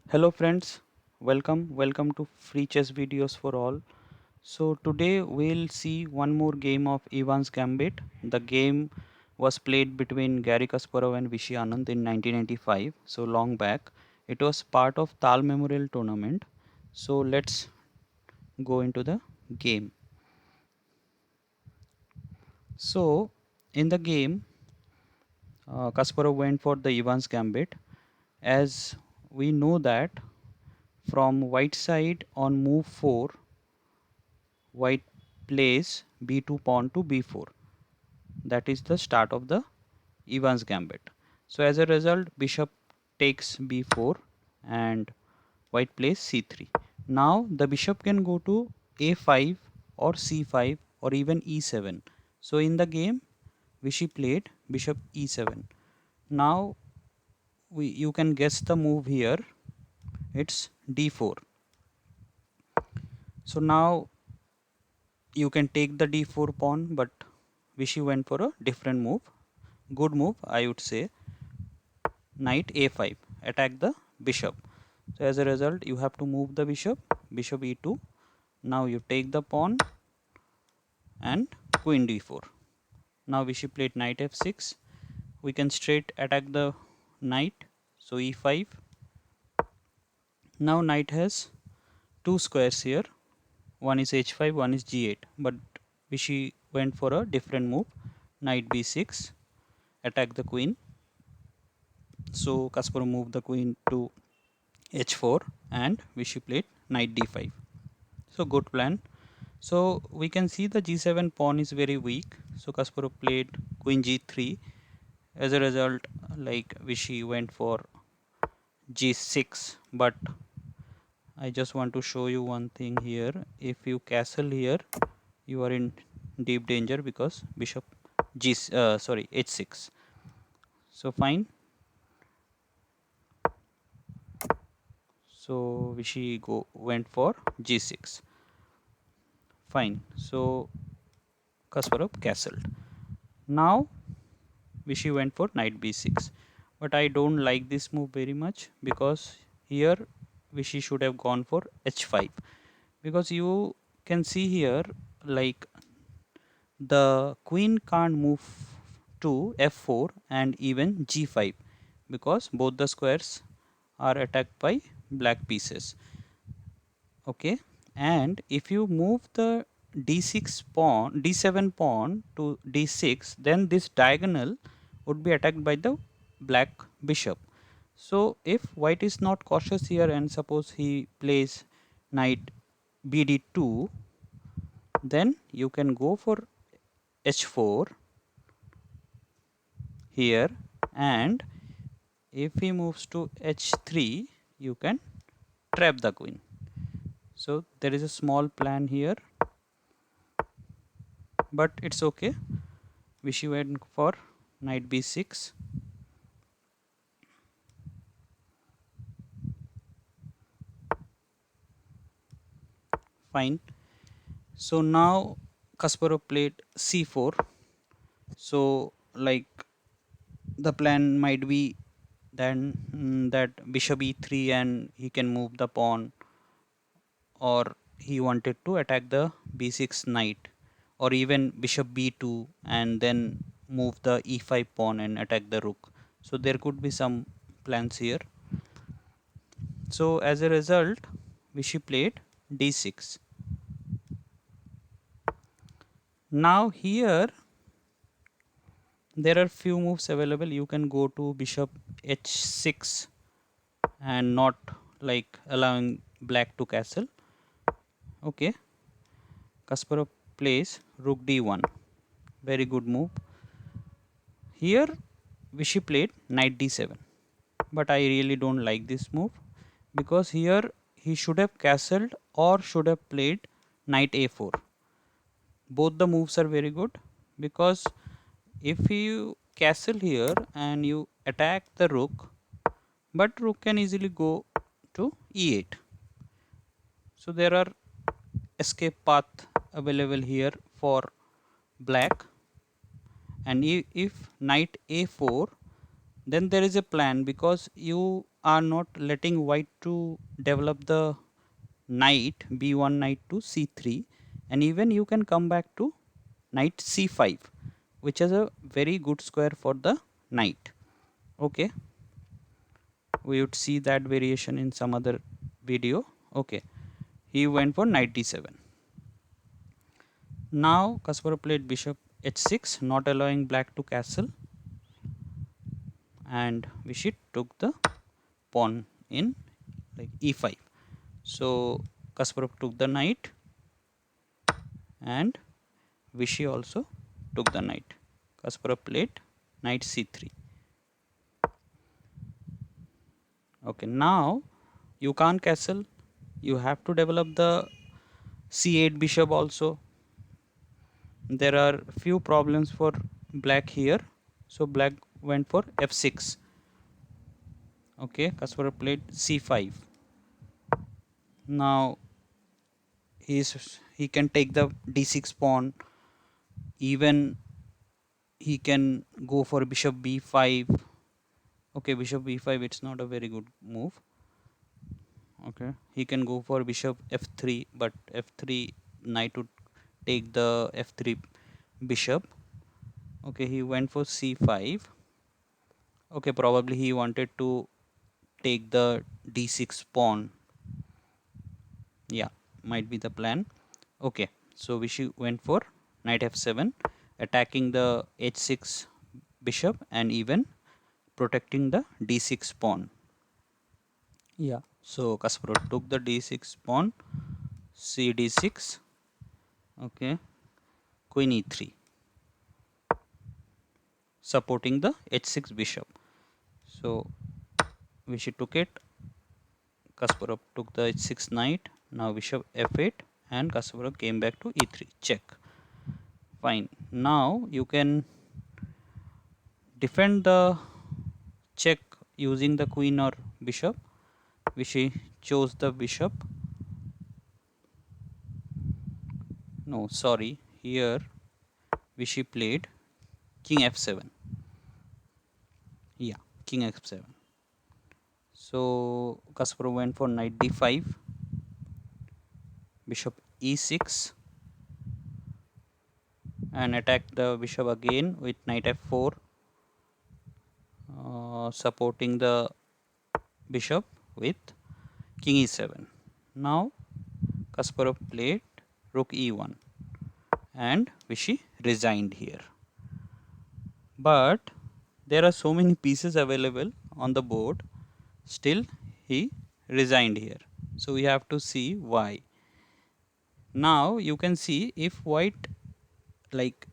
Hello friends, welcome to free chess videos for all. So today we'll see one more game of Ivan's Gambit. The game was played between Garry Kasparov and Vishy Anand in 1995, so long back. It was part of Tal Memorial Tournament. So let's go into the game. So in the game, Kasparov went for the Ivan's Gambit. As we know that from white side on move 4, white plays b2 pawn to b4. That is the start of the Evans gambit. So as a result, bishop takes b4 and white plays c3. Now the bishop can go to a5 or c5 or even e7. So in the game, Vishy played bishop e7. Now you can guess the move here. It's d4. So now you can take the d4 pawn, but Vishy went for a different move. Good move, I would say. Knight a5, attack the bishop. So as a result, you have to move the bishop, bishop e2. Now you take the pawn and queen d4. Now Vishy played knight f6. We can straight attack the knight. So e5. Now knight has two squares here. One is h5, one is g8. But Vishy went for a different move. Knight b6, attack the queen. So Kasparov moved the queen to h4 and Vishy played knight d5. So good plan. So we can see the g7 pawn is very weak. So Kasparov played queen g3. As a result, like Vishy went for g6. But I just want to show you one thing here. If you castle here, you are in deep danger because bishop h6. So fine. So Vishy went for g6. Fine. So Kasparov castled. Now Vishy went for knight b6. But I don't like this move very much because here Vishy should have gone for h5. Because you can see here like the queen can't move to f4 and even g5 because both the squares are attacked by black pieces. Okay, and if you move the d7 pawn to d6, then this diagonal would be attacked by the black bishop. So if white is not cautious here and suppose he plays knight bd2, then you can go for h4 here, and if he moves to h3, you can trap the queen. So there is a small plan here, but it's okay. Vishy went for knight b6. Fine. So now Kasparov played c4. So like the plan might be then that bishop e3 and he can move the pawn, or he wanted to attack the b6 knight, or even bishop b2 and then move the e5 pawn and attack the rook. So there could be some plans here. So as a result, Vishy played d6. Now here there are few moves available. You can go to bishop h6 and not like allowing black to castle. Okay, Kasparov plays rook d1. Very good move. Here Vishy played knight d7, but I really don't like this move because here he should have castled or should have played knight a4. Both the moves are very good because if you castle here and you attack the rook, but rook can easily go to e8. So there are escape path available here for black, and if knight a4, then there is a plan, because you are not letting white to develop the knight b1 knight to c3, and even you can come back to knight c5, which is a very good square for the knight. Okay, we would see that variation in some other video. Okay, he went for knight d7. Now Kasparov played bishop h6, not allowing black to castle, and Vishy took the pawn in like e5. So Kasparov took the knight, and Vishy also took the knight. Kasparov played knight c3. Okay, now you can't castle, you have to develop the c8 bishop also. There are few problems for black here, so black went for f6. Okay, Kasparov played c5. Now he can take the d6 pawn, even he can go for bishop b5. Okay, bishop b5, it's not a very good move. Okay, he can go for bishop f3, but f3 knight would take the f3 bishop. Okay, he went for c5. Okay, probably he wanted to take the d6 pawn. Yeah, might be the plan. Okay, so Vishy went for knight f7, attacking the h6 bishop and even protecting the d6 pawn. Yeah, so Kasparov took the d6 pawn, c d6. Okay, queen e3, supporting the h6 bishop. So Vishy took it, Kasparov took the h6 knight, now bishop f8, and Kasparov came back to e3, check. Fine, now you can defend the check using the queen or bishop. Vishy chose the bishop. No, sorry, here Vishy played king f7. Yeah, king f7. So Kasparov went for knight d5, bishop e6, and attacked the bishop again with knight f4, supporting the bishop with king e7. Now Kasparov played rook e1, and Vishy resigned here. But there are so many pieces available on the board, still he resigned here. So we have to see why. Now you can see, if white like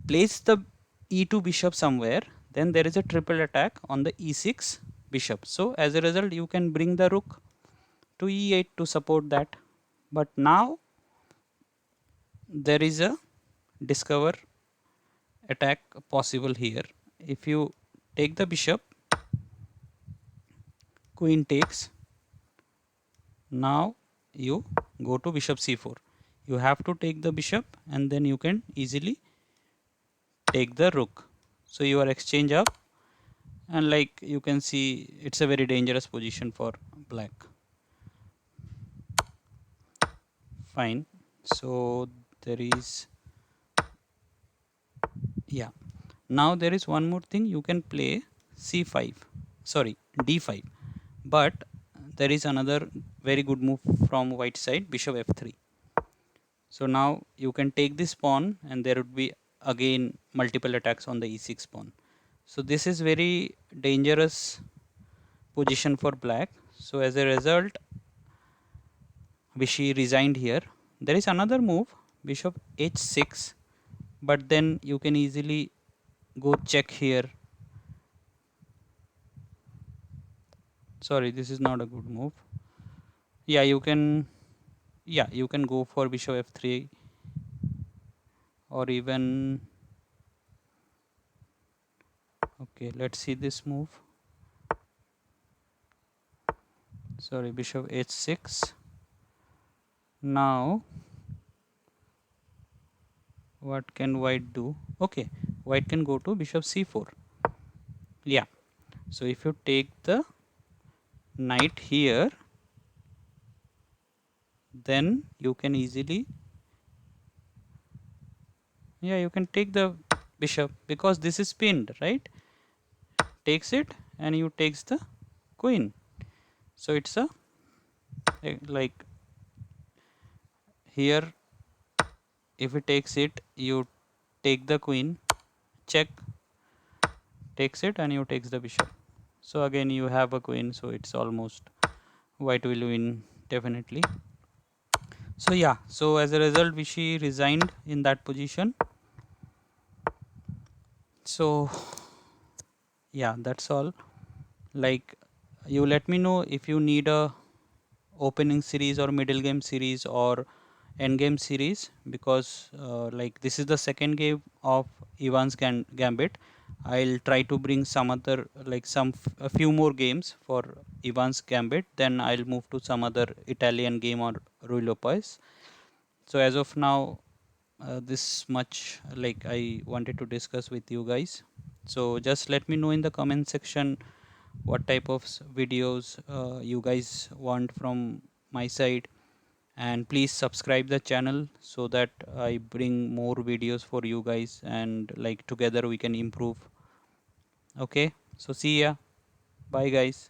place the e2 bishop somewhere, then there is a triple attack on the e6 bishop. So as a result, you can bring the rook to e8 to support that. But now there is a discover attack possible here. If you take the bishop, queen takes, now you go to bishop c4. You have to take the bishop, and then you can easily take the rook. So your exchange up, and like you can see, it's a very dangerous position for black. Fine, so there is, yeah, now there is one more thing. You can play c5, sorry, d5, but there is another very good move from white side, bishop f3. So now you can take this pawn, and there would be again multiple attacks on the e6 pawn. So this is very dangerous position for black. So as a result, Vishy resigned here. There is another move, bishop h6, but then you can easily go check here. Sorry, this is not a good move. Yeah, you can, yeah, you can go for bishop f3, or even, okay, let's see this move. Sorry, bishop h6. Now what can white do? Okay, white can go to bishop c4. Yeah, so if you take the knight here, then you can easily, yeah, you can take the bishop because this is pinned, right? Takes it and you takes the queen. So it's a like here, if it takes it, you take the queen, check, takes it and you takes the bishop. So again you have a queen, so it's almost white will win definitely. So yeah, so as a result Vishy resigned in that position. So yeah, that's all. Like, you let me know if you need a opening series or middle game series or end game series, because like this is the second game of Ivan's Gambit. I'll try to bring some other, like a few more games for Ivan's Gambit, then I'll move to some other Italian game or Rui Lopez. So as of now, this much like I wanted to discuss with you guys. So just let me know in the comment section what type of videos you guys want from my side, and please subscribe the channel so that I bring more videos for you guys, and like together we can improve. Okay, so see ya, bye guys.